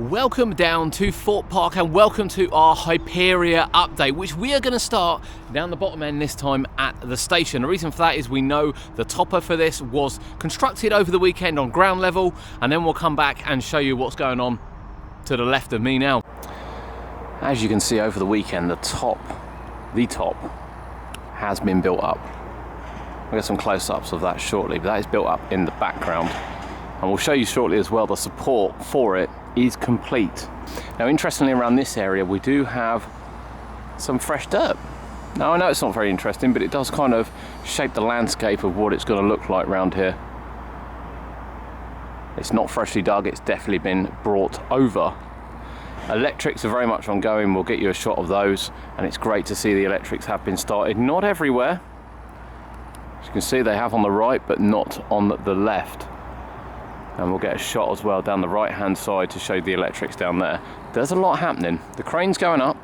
Welcome down to Thorpe Park and welcome to our Hyperia update, which we are going to start down the bottom end this time at the station. The reason for that is we know the topper for this was constructed over the weekend on ground level, and then we'll come back and show you what's going on to the left of me now. As you can see, over the weekend the top has been built up. I'll get some close-ups of that shortly, but that is built up in the background, and we'll show you shortly as well the support for it is complete. Now, interestingly, around this area we do have some fresh dirt. Now, I know it's not very interesting, but it does kind of shape the landscape of what it's going to look like around here. It's not freshly dug, it's definitely been brought over. Electrics are very much ongoing, we'll get you a shot of those, and it's great to see the electrics have been started. Not everywhere, as you can see they have on the right, but not on the left. And we'll get a shot as well down the right hand side to show the electrics down there. There's a lot happening. The crane's going up,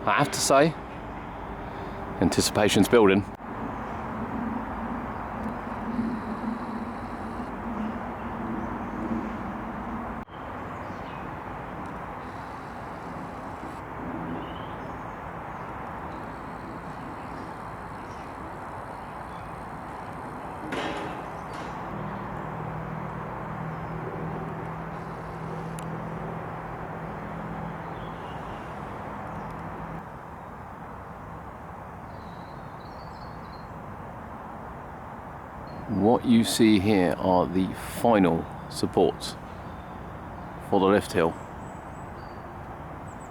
I have to say. Anticipation's building. What you see here are the final supports for the lift hill,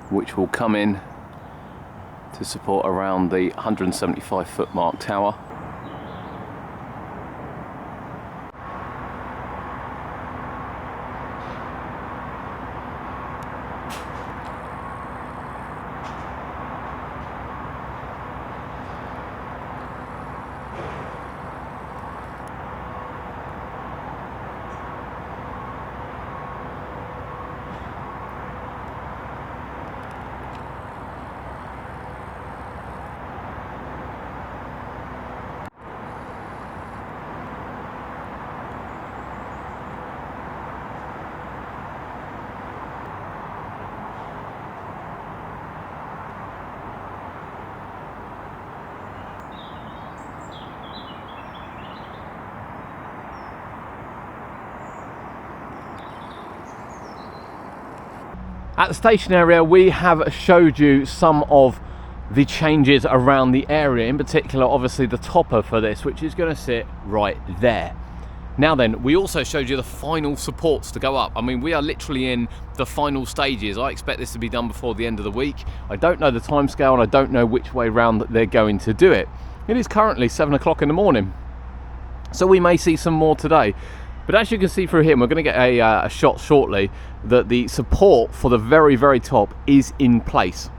which will come in to support around the 175-foot mark tower. At the station area, we have showed you some of the changes around the area, in particular obviously the topper for this, which is going to sit right there. Now then, we also showed you the final supports to go up. I mean, we are literally in the final stages. I expect this to be done before the end of the week. I don't know the timescale and I don't know which way round they're going to do it. It is currently 7 o'clock in the morning, so we may see some more today. But as you can see through here, we're going to get a shot shortly, that the support for the very, very top is in place.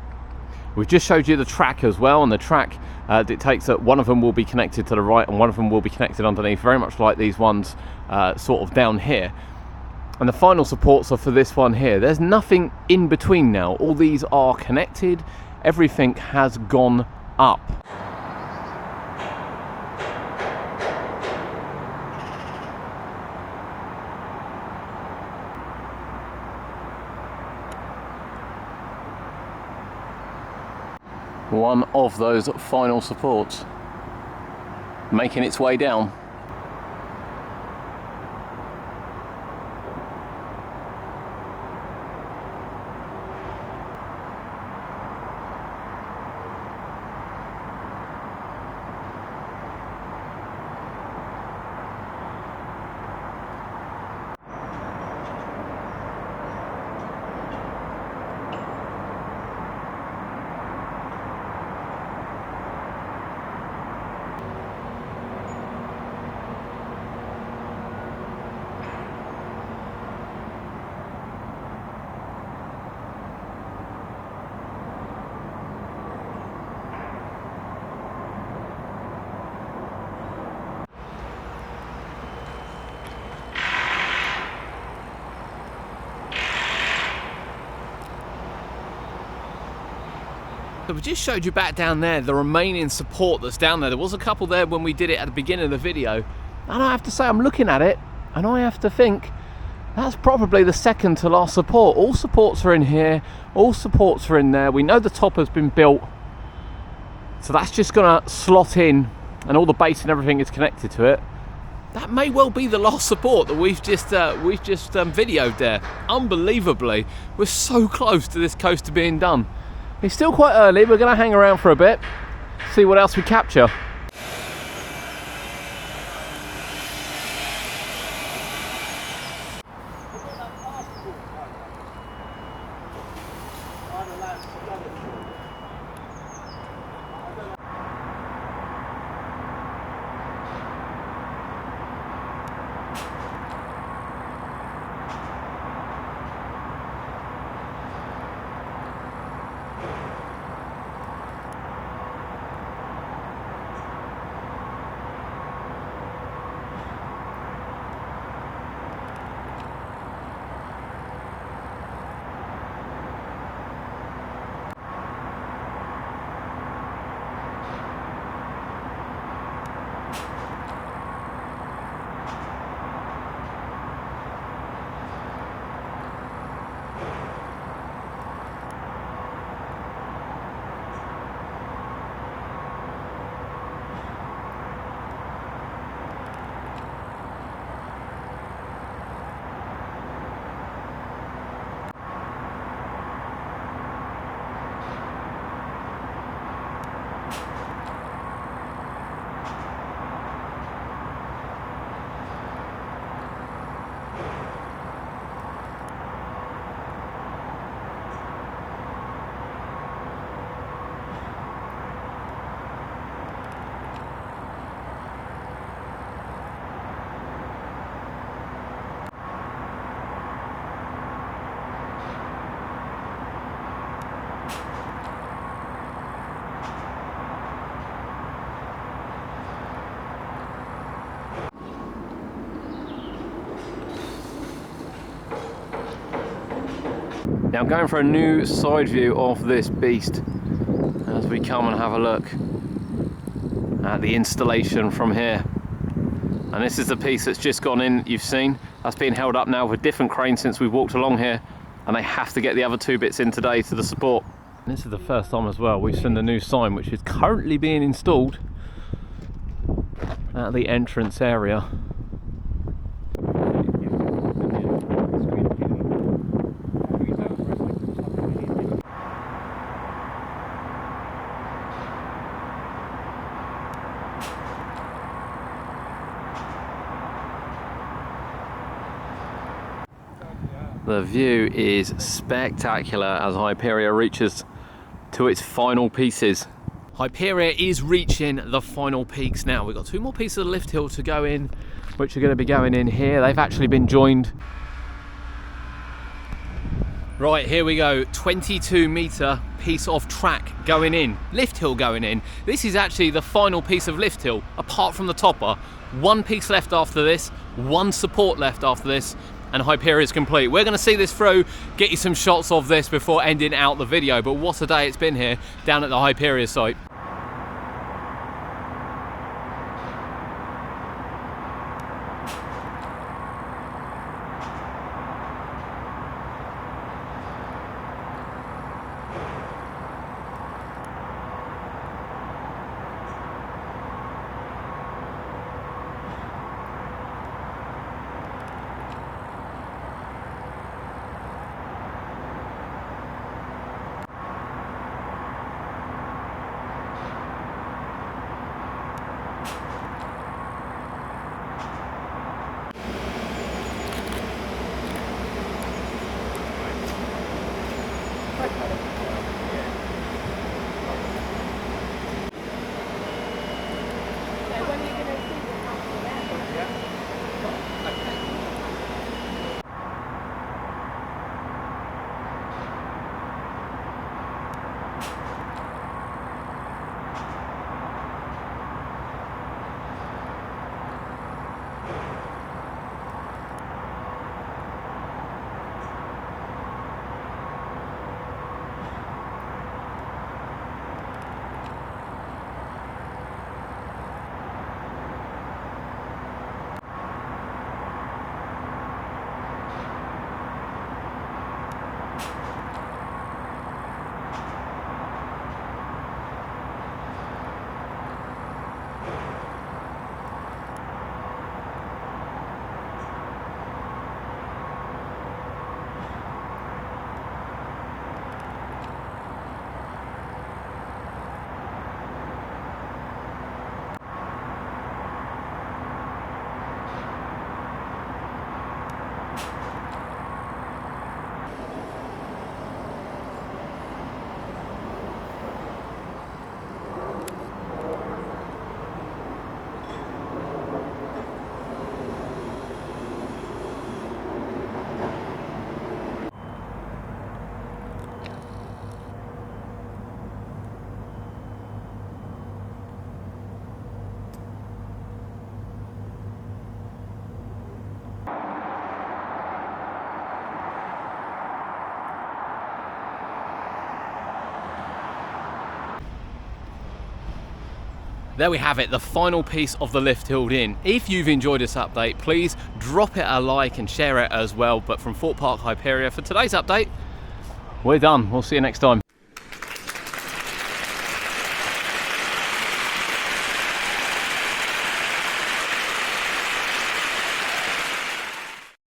We've just showed you the track as well, and the track dictates that one of them will be connected to the right and one of them will be connected underneath, very much like these ones sort of down here. And the final supports are for this one here. There's nothing in between now. All these are connected. Everything has gone up. One of those final supports making its way down. So we just showed you back down there the remaining support that's down there. There was a couple there when we did it at the beginning of the video, and I have to say, I'm looking at it and I have to think That's probably the second to last support. All supports are in here, all supports are in there. We know the top has been built, so that's just gonna slot in, and all the base and everything is connected to it. That may well be the last support that we've just videoed there. Unbelievably, we're so close to this coaster being done. It's still quite early. We're going to hang around for a bit, see what else we capture. Now I'm going for a new side view of this beast as we come and have a look at the installation from here. And this is the piece that's just gone in, you've seen. That's being held up now with a different crane since we walked along here, and they have to get the other two bits in today to the support. And this is the first time as well we've seen the new sign, which is currently being installed at the entrance area. The view is spectacular as Hyperia reaches to its final pieces. Hyperia is reaching the final peaks now. We've got two more pieces of the lift hill to go in, which are going to be going in here. They've actually been joined. Right, here we go. 22-meter piece of track going in. Lift hill going in. This is actually the final piece of lift hill, apart from the topper. One piece left after this, one support left after this, and Hyperia is complete. We're going to see this through, get you some shots of this before ending out the video, but what a day it's been here down at the Hyperia site. There we have it, the final piece of the lift filled in. If you've enjoyed this update, please drop it a like and share it as well. But from Thorpe Park, Hyperia, for today's update, we're done. We'll see you next time.